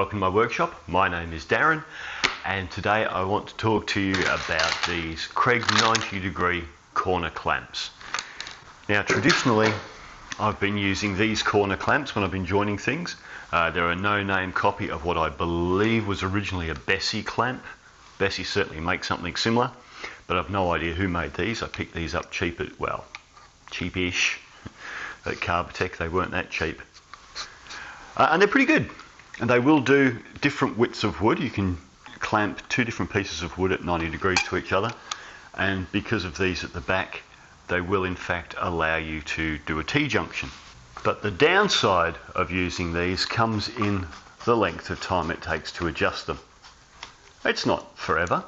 welcome to my workshop. My name is Darren, and today I want to talk to you about these Kreg 90-degree corner clamps. Now traditionally I've been using these corner clamps when I've been joining things. They're a no-name copy of what I believe was originally a Bessie clamp. Bessie certainly makes something similar, but I've no idea who made these. I picked these up cheap at, well, cheapish at Carbotech. They weren't that cheap. And they're pretty good. And they will do different widths of wood. You can clamp two different pieces of wood at 90 degrees to each other. And because of these at the back, they will in fact allow you to do a T-junction. But the downside of using these comes in the length of time it takes to adjust them. It's not forever,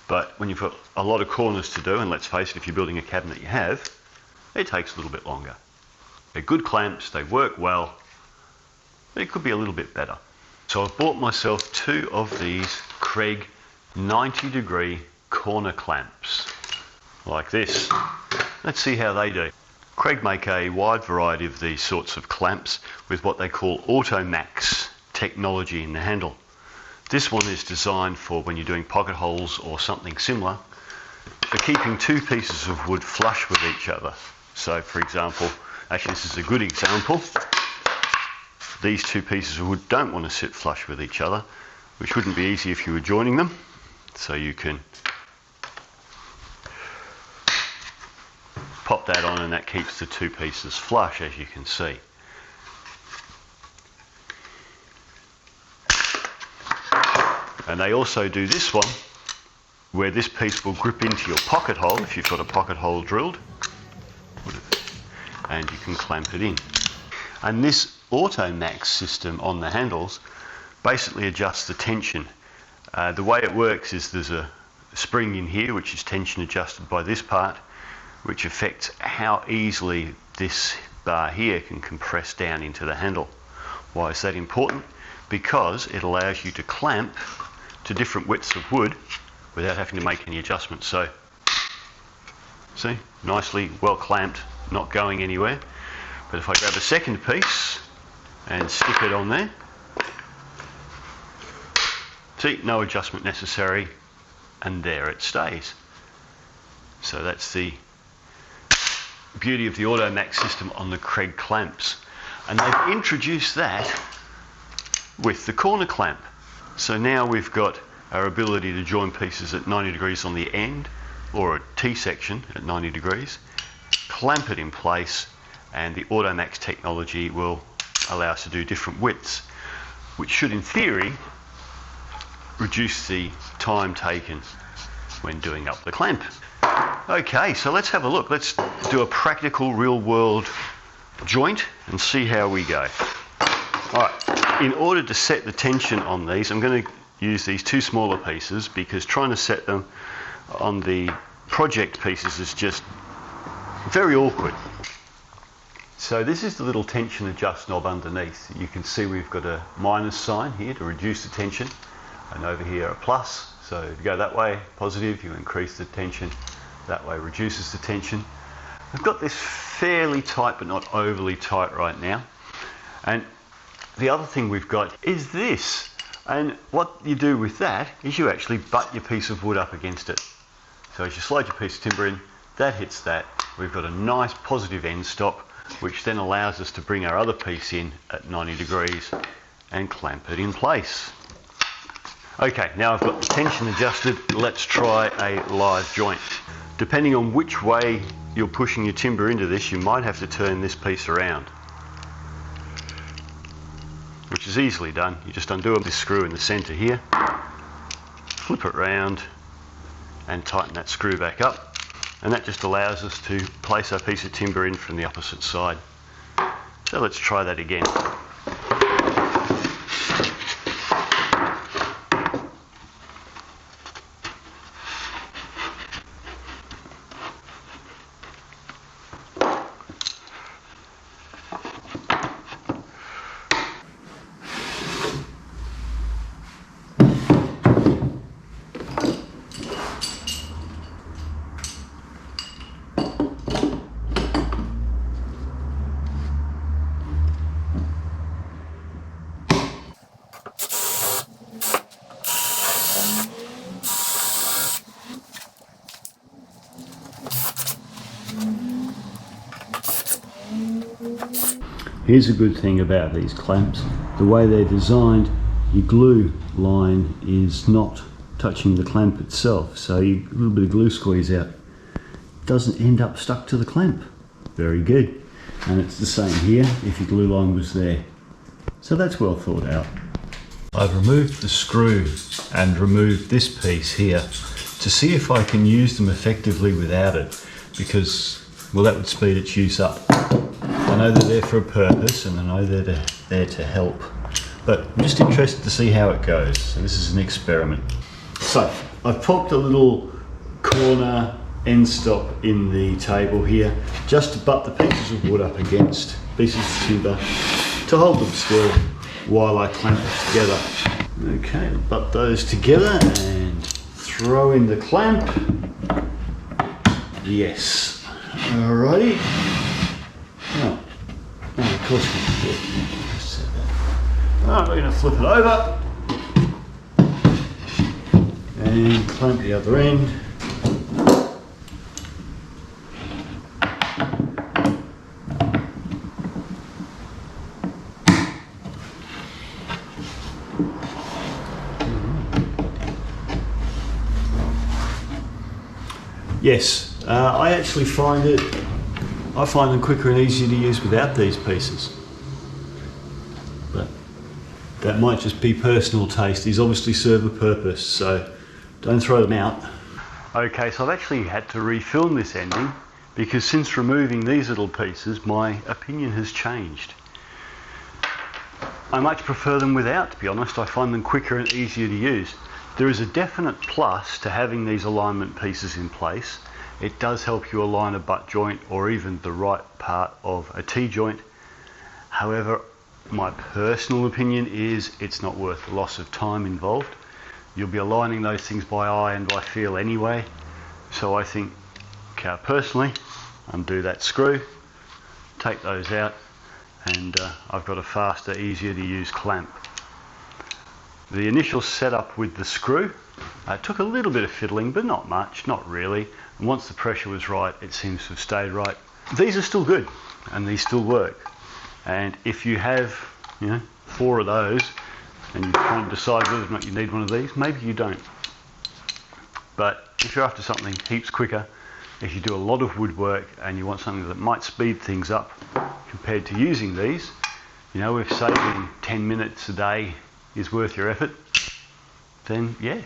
but when you've got a lot of corners to do, and let's face it, if you're building a cabinet you have, it takes a little bit longer. They're good clamps, they work well, but it could be a little bit better. So I've bought myself two of these Kreg 90-degree corner clamps, like this. Let's see how they do. Kreg make a wide variety of these sorts of clamps with what they call Automax technology in the handle. This one is designed for when you're doing pocket holes or something similar, for keeping two pieces of wood flush with each other. So for example, actually this is a good example. These two pieces of wood don't want to sit flush with each other, which wouldn't be easy if you were joining them. So you can pop that on and that keeps the two pieces flush, as you can see. And they also do this one, where this piece will grip into your pocket hole if you've got a pocket hole drilled, and you can clamp it in. And this Automax system on the handles basically adjusts the tension. The way it works is there's a spring in here which is tension adjusted by this part, which affects how easily this bar here can compress down into the handle. Why is that important? Because it allows you to clamp to different widths of wood without having to make any adjustments. So, see, nicely well clamped, not going anywhere. But if I grab a second piece and stick it on there, see, no adjustment necessary, and there it stays. So that's the beauty of the Automax system on the Kreg clamps. And they've introduced that with the corner clamp. So now we've got our ability to join pieces at 90 degrees on the end, or a T-section at 90 degrees, clamp it in place, and the Automax technology will allow us to do different widths, which should in theory reduce the time taken when doing up the clamp. Okay, so let's have a look. Let's do a practical real world joint and see how we go. Alright, in order to set the tension on these, I'm going to use these two smaller pieces because trying to set them on the project pieces is just very awkward. So this is the little tension adjust knob underneath. You can see we've got a minus sign here to reduce the tension, and over here a plus. So if you go that way, positive, you increase the tension. That way reduces the tension. I've got this fairly tight but not overly tight right now. And the other thing we've got is this. And what you do with that is you actually butt your piece of wood up against it. So as you slide your piece of timber in, that hits that. We've got a nice positive end stop, which then allows us to bring our other piece in at 90 degrees and clamp it in place. Okay, now I've got the tension adjusted, let's try a live joint. Depending on which way you're pushing your timber into this, you might have to turn this piece around, which is easily done. You just undo this screw in the centre here, flip it round and tighten that screw back up. And that just allows us to place our piece of timber in from the opposite side. So let's try that again. Here's a good thing about these clamps. The way they're designed, your glue line is not touching the clamp itself, so a little bit of glue squeeze out doesn't end up stuck to the clamp. Very good. And it's the same here if your glue line was there. So that's well thought out. I've removed the screw and removed this piece here to see if I can use them effectively without it, because, well, that would speed its use up. I know they're there for a purpose, and I know they're there to help, but I'm just interested to see how it goes. So this is an experiment. So I've popped a little corner end stop in the table here, just to butt the pieces of wood up against, pieces of timber, to hold them still while I clamp it together. Okay, butt those together and throw in the clamp. Yes. Alrighty. Oh, of course we can. Alright, we're going to flip it over and clamp the other end. Yes, I actually find them quicker and easier to use without these pieces. But that might just be personal taste. These obviously serve a purpose, so don't throw them out. Okay, so I've actually had to refilm this ending because since removing these little pieces, my opinion has changed. I much prefer them without, to be honest. I find them quicker and easier to use. There is a definite plus to having these alignment pieces in place. It does help you align a butt joint or even the right part of a T-joint. However, my personal opinion is it's not worth the loss of time involved. You'll be aligning those things by eye and by feel anyway. So I think, personally, undo that screw, take those out, and I've got a faster, easier to use clamp. The initial setup with the screw took a little bit of fiddling, but not much, not really. And once the pressure was right, it seems to have stayed right. These are still good, and these still work. And if you have, 4 of those, and you're trying to decide whether or not you need one of these, maybe you don't. But if you're after something heaps quicker, if you do a lot of woodwork and you want something that might speed things up compared to using these, if saving 10 minutes a day is worth your effort, then yeah,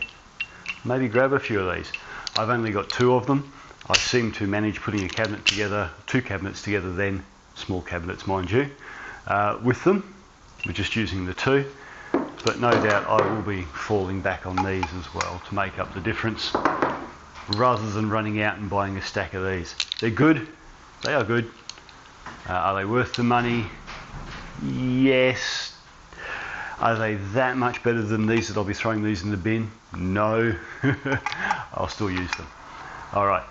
maybe grab a few of these. I've only got 2 of them. I seem to manage putting a cabinet together, 2 cabinets together then, small cabinets mind you, with them. We're just using the 2, but no doubt I will be falling back on these as well to make up the difference, rather than running out and buying a stack of these. They're good, they are good. Are they worth the money? Yes. Are they that much better than these that I'll be throwing these in the bin? No. I'll still use them. Alright,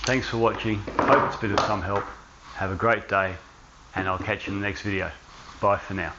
thanks for watching. Hope it's been of some help. Have a great day, and I'll catch you in the next video. Bye for now.